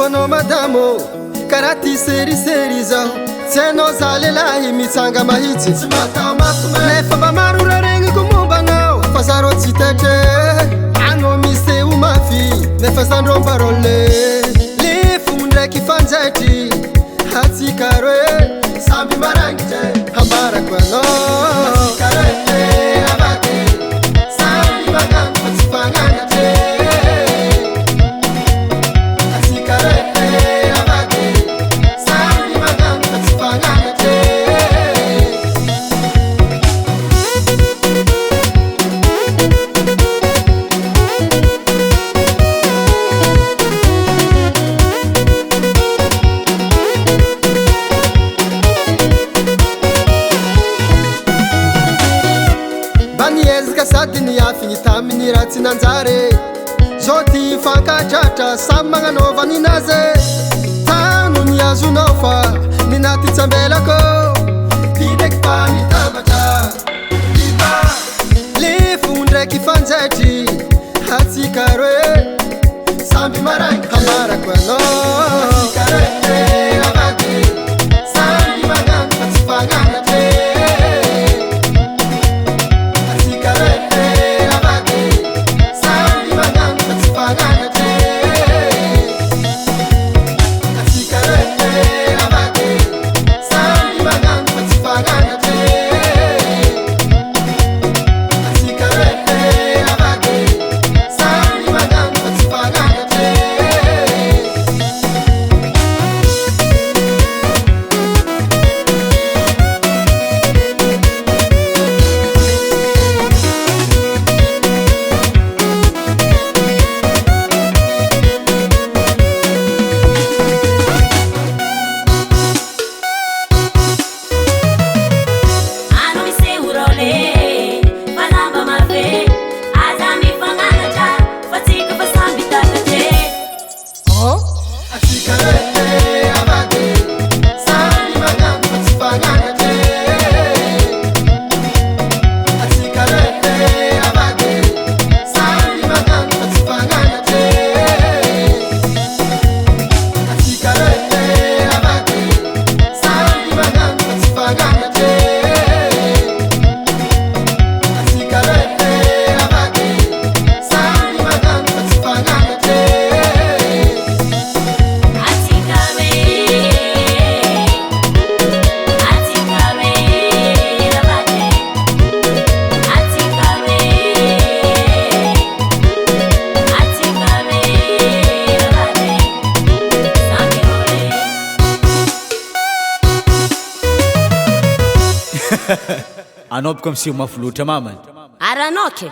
anao madamo karati seriseri zao tsy hainao za lelahy mitsanga mahitsy tsy mataomasoma nefa mba maro raregniko mombanao fa zareo tsy tetre anao misy ho mafy nefa zandreo mbarole lifo ndraiky fanjaitry hatsika roe samby marangitry hambarako anao sady niafigny taminy raha tsy nanjary zao ty fankatratra samy magnanaova ninazy tano niazonao fa ninaty tsambelako ty ndraiky fa mitambatra iba lifo ndraiky fanjaitry hatsika roe samby marangy hamarako anao samby magnano fa tsy fagnanatre Anao boka miseho mafy loatra mamany. Aranoke.